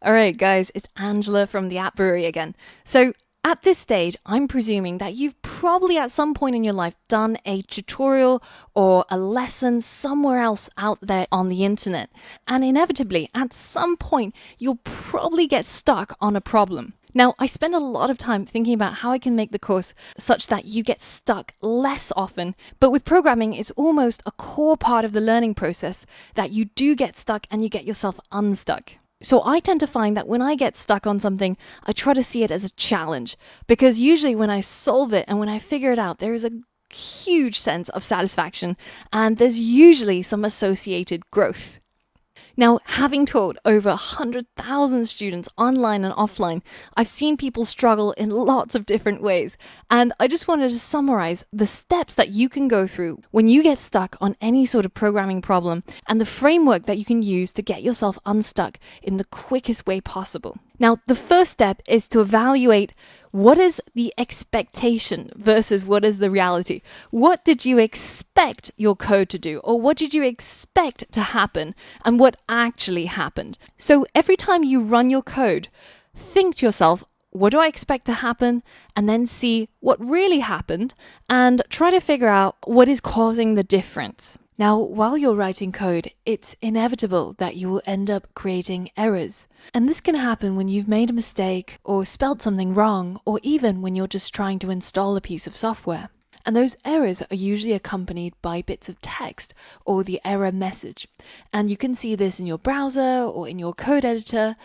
All right, guys, it's Angela from the App Brewery again. So, at this stage, I'm presuming that you've probably at some point in your life done a tutorial or a lesson somewhere else out there on the internet. And inevitably, at some point, you'll probably get stuck on a problem. Now, I spend a lot of time thinking about how I can make the course such that you get stuck less often, but with programming, it's almost a core part of the learning process that you do get stuck and you get yourself unstuck. So I tend to find that when I get stuck on something, I try to see it as a challenge, because usually when I solve it and when I figure it out, there is a huge sense of satisfaction and there's usually some associated growth. Now, having taught over 100,000 students online and offline, I've seen people struggle in lots of different ways. And I just wanted to summarize the steps that you can go through when you get stuck on any sort of programming problem and the framework that you can use to get yourself unstuck in the quickest way possible. Now, the first step is to evaluate what is the expectation versus what is the reality. What did you expect your code to do? Or what did you expect to happen? And what actually happened? So every time you run your code, think to yourself, what do I expect to happen? And then see what really happened and try to figure out what is causing the difference. Now, while you're writing code, it's inevitable that you will end up creating errors. And this can happen when you've made a mistake or spelled something wrong, or even when you're just trying to install a piece of software. And those errors are usually accompanied by bits of text or the error message. And you can see this in your browser or in your code editor.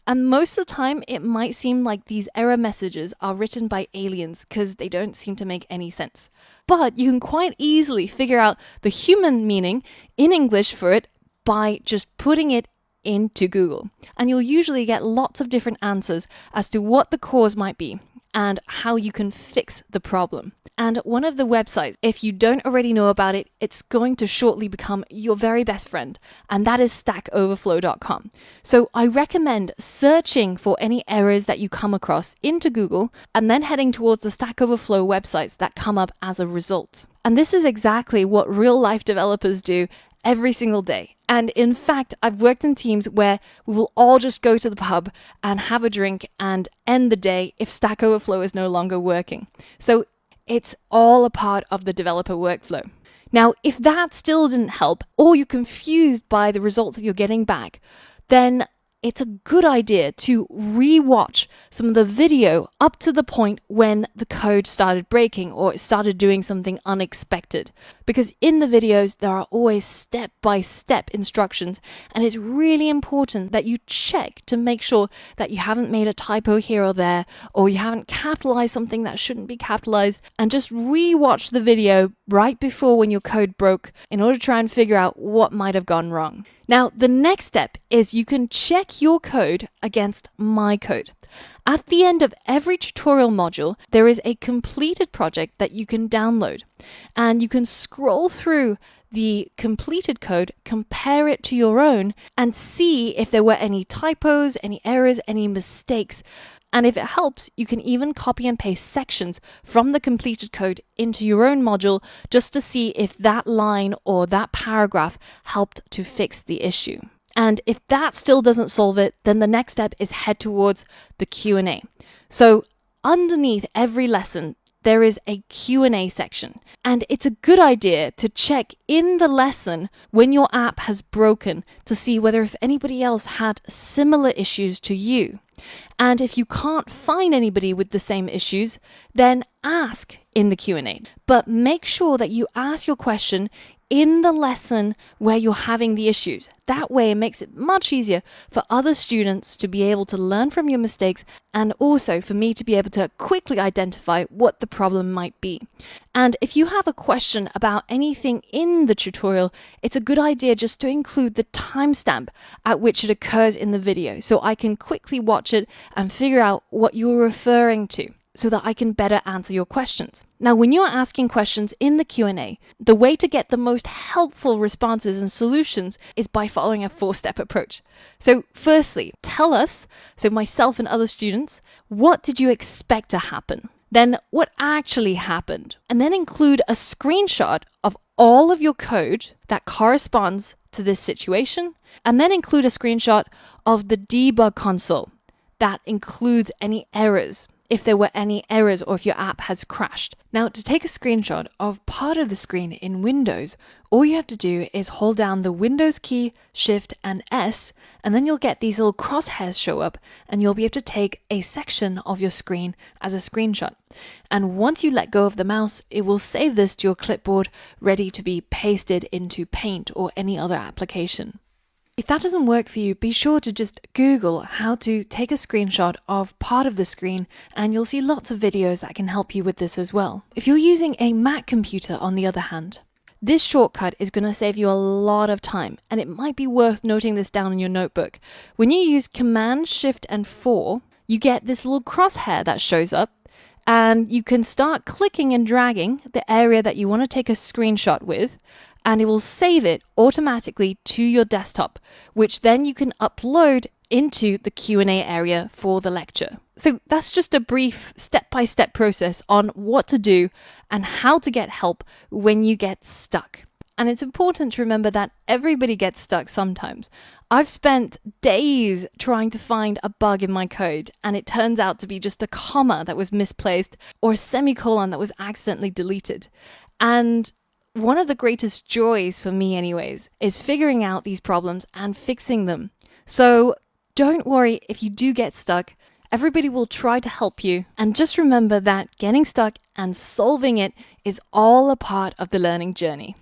And most of the time, it might seem like these error messages are written by aliens because they don't seem to make any sense. But you can quite easily figure out the human meaning in English for it by just putting it into Google. And you'll usually get lots of different answers as to what the cause might be and how you can fix the problem. And one of the websites, if you don't already know about it, it's going to shortly become your very best friend, and that is stackoverflow.com. So I recommend searching for any errors that you come across into Google and then heading towards the Stack Overflow websites that come up as a result. And this is exactly what real life developers do every single day. And in fact, I've worked in teams where we will all just go to the pub and have a drink and end the day if Stack Overflow is no longer working. So it's all a part of the developer workflow. Now, if that still didn't help, or you're confused by the results that you're getting back, then it's a good idea to re-watch some of the video up to the point when the code started breaking or it started doing something unexpected. Because in the videos, there are always step-by-step instructions, and it's really important that you check to make sure that you haven't made a typo here or there, or you haven't capitalized something that shouldn't be capitalized, and just re-watch the video right before when your code broke in order to try and figure out what might have gone wrong. Now, the next step is you can check your code against my code. At the end of every tutorial module, there is a completed project that you can download, and you can scroll through the completed code, compare it to your own, and see if there were any typos, any errors, any mistakes. And if it helps, you can even copy and paste sections from the completed code into your own module just to see if that line or that paragraph helped to fix the issue. And if that still doesn't solve it, then the next step is head towards the Q&A. So underneath every lesson, there is a Q&A section. And it's a good idea to check in the lesson when your app has broken to see whether if anybody else had similar issues to you. And if you can't find anybody with the same issues, then ask in the Q&A. But make sure that you ask your question in the lesson where you're having the issues. That way it makes it much easier for other students to be able to learn from your mistakes, and also for me to be able to quickly identify what the problem might be. And if you have a question about anything in the tutorial, it's a good idea just to include the timestamp at which it occurs in the video, so I can quickly watch it and figure out what you're referring to, so that I can better answer your questions. Now, when you're asking questions in the Q&A, the way to get the most helpful responses and solutions is by following a 4-step approach. So firstly, tell us, so myself and other students, what did you expect to happen? Then what actually happened? And then include a screenshot of all of your code that corresponds to this situation, and then include a screenshot of the debug console that includes any errors, if there were any errors or if your app has crashed. Now, to take a screenshot of part of the screen in Windows, all you have to do is hold down the Windows key, Shift and S, and then you'll get these little crosshairs show up and you'll be able to take a section of your screen as a screenshot. And once you let go of the mouse, it will save this to your clipboard, ready to be pasted into Paint or any other application. If that doesn't work for you, be sure to just Google how to take a screenshot of part of the screen and you'll see lots of videos that can help you with this as well. If you're using a Mac computer, on the other hand, this shortcut is going to save you a lot of time, and it might be worth noting this down in your notebook. When you use Command, Shift and 4, you get this little crosshair that shows up, and you can start clicking and dragging the area that you want to take a screenshot with, and it will save it automatically to your desktop, which then you can upload into the Q&A area for the lecture. So that's just a brief step-by-step process on what to do and how to get help when you get stuck. And it's important to remember that everybody gets stuck sometimes. I've spent days trying to find a bug in my code, and it turns out to be just a comma that was misplaced or a semicolon that was accidentally deleted. And one of the greatest joys for me anyways is figuring out these problems and fixing them. So don't worry if you do get stuck. Everybody will try to help you. And just remember that getting stuck and solving it is all a part of the learning journey.